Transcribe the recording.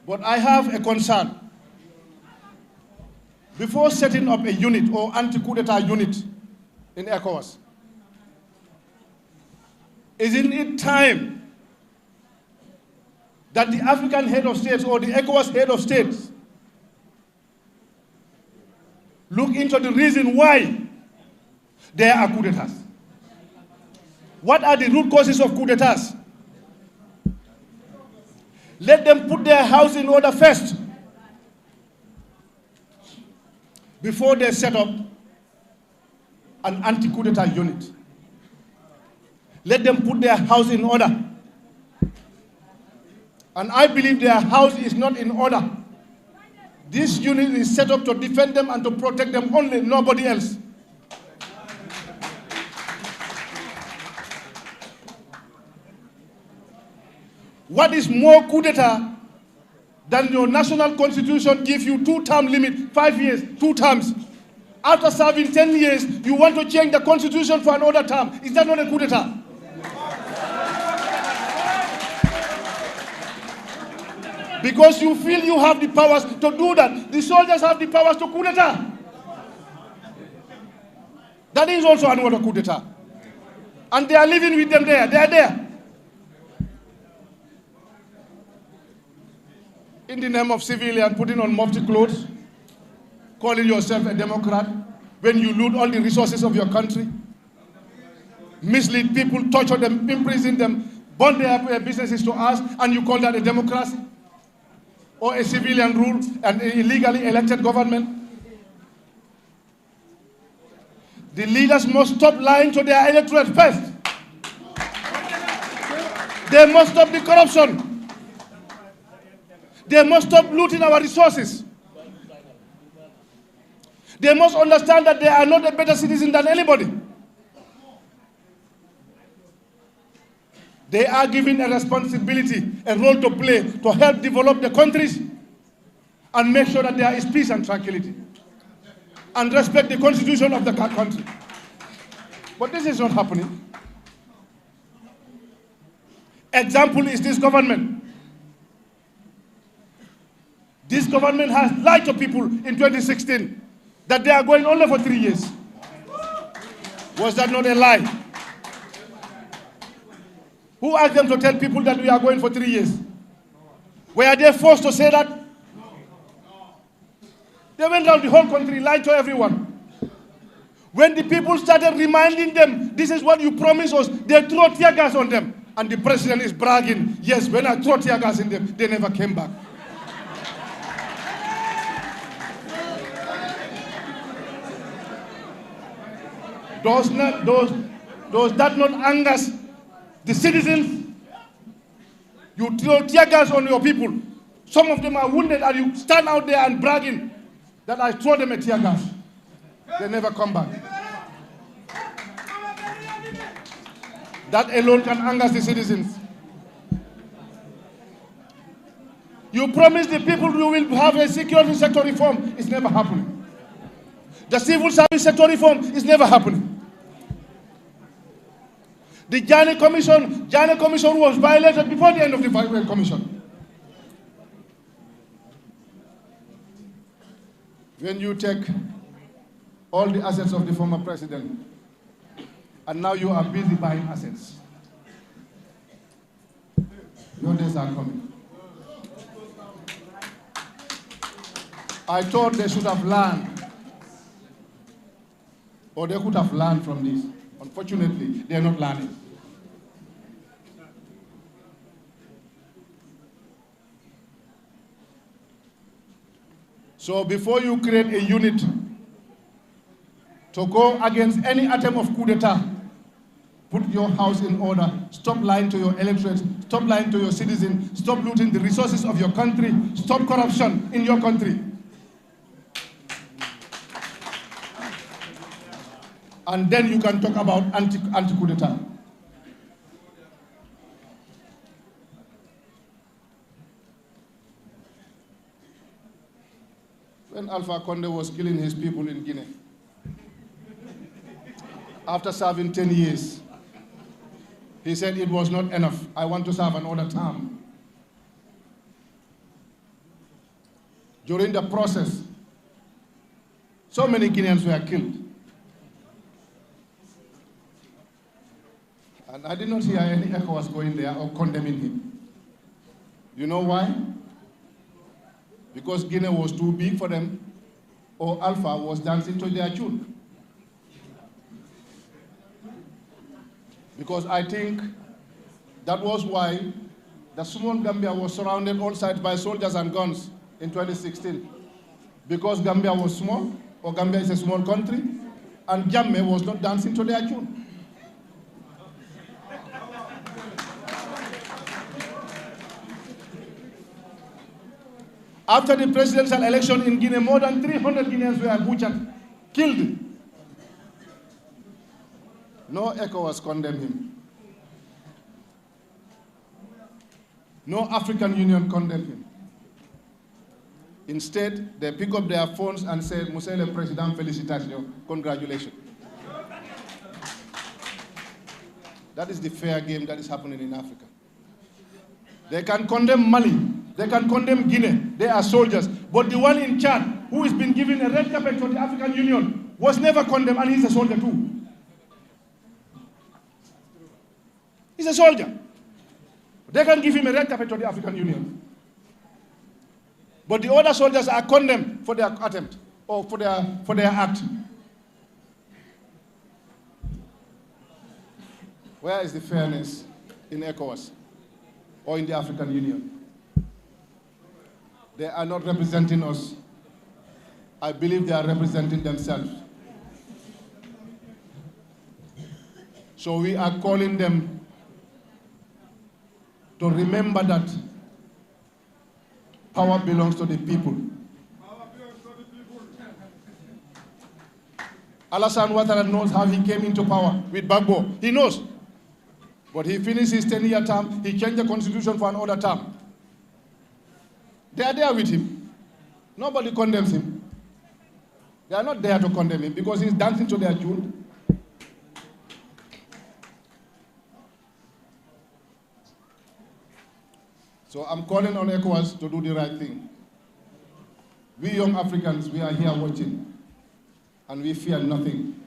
But I have a concern. Before setting up a unit or anti-coup d'etat unit in ECOWAS, isn't it time that the African head of states or the ECOWAS head of states look into the reason why there are coup d'etats? What are the root causes of coup d'etats? Let them put their house in order first before they set up an anti-coup d'etat unit. Let them put their house in order. And I believe their house is not in order. This unit is set up to defend them and to protect them only, nobody else. What is more coup d'etat than your national constitution gives you 2-term limit, 5 years, 2 terms. After serving 10 years, you want to change the constitution for another term. Is that not a coup d'etat? Because you feel you have the powers to do that. The soldiers have the powers to coup d'etat. That is also another coup d'etat. And they are living with them there. They are there. In the name of civilian, putting on mufti clothes, calling yourself a Democrat, when you loot all the resources of your country, mislead people, torture them, imprison them, burn their businesses to us, and you call that a democracy? Or a civilian rule and an illegally elected government? The leaders must stop lying to their electorate first. They must stop the corruption. They must stop looting our resources. They must understand that they are not a better citizen than anybody. They are given a responsibility, a role to play to help develop the countries and make sure that there is peace and tranquility and respect the constitution of the country. But this is not happening. Example is this government. This government has lied to people in 2016 that they are going only for 3 years. Was that not a lie? Who asked them to tell people that we are going for 3 years? Were they forced to say that? They went around the whole country, lied to everyone. When the people started reminding them, this is what you promised us, they threw tear gas on them. And the president is bragging, yes, when I threw tear gas in them, they never came back. Does that not anger the citizens? You throw tear gas on your people. Some of them are wounded and you stand out there and bragging that I throw them a tear gas. They never come back. That alone can anger the citizens. You promised the people you will have a security sector reform. It's never happening. The civil service sector reform is never happening. The Janneh Commission was violated before the end of the commission. When you take all the assets of the former president, and now you are busy buying assets, your days are coming. I thought they should have learned, or they could have learned from this. Unfortunately, they are not learning. So before you create a unit to go against any attempt of coup d'etat, put your house in order, stop lying to your electorate, stop lying to your citizens, stop looting the resources of your country, stop corruption in your country. And then you can talk about anti-coup d'etat. When Alpha Condé was killing his people in Guinea, after serving 10 years, he said it was not enough. I want to serve another term. During the process, so many Guineans were killed. And I did not hear any ECOWAS going there or condemning him. You know why? Because Guinea was too big for them, or Alpha was dancing to their tune. Because I think that was why the small Gambia was surrounded all sides by soldiers and guns in 2016. Because Gambia was small, or Gambia is a small country, and Jammeh was not dancing to their tune. After the presidential election in Guinea, more than 300 Guineans were butchered, killed. No ECOWAS condemned him. No African Union condemned him. Instead, they pick up their phones and say, Monsieur le Président, félicitations, congratulations. That is the fair game that is happening in Africa. They can condemn Mali, they can condemn Guinea, they are soldiers. But the one in Chad, who has been given a red carpet for the African Union, was never condemned, and he's a soldier too. He's a soldier. They can give him a red carpet to the African Union. But the other soldiers are condemned for their attempt, or for their act. Where is the fairness in ECOWAS or in the African Union? They are not representing us. I believe they are representing themselves. So we are calling them to remember that power belongs to the people. Alassane Ouattara knows how he came into power with Gbagbo. He knows. But he finished his 10-year term, he changed the constitution for another term. They are there with him. Nobody condemns him. They are not there to condemn him because he's dancing to their tune. So I'm calling on ECOWAS to do the right thing. We young Africans, we are here watching, and we fear nothing.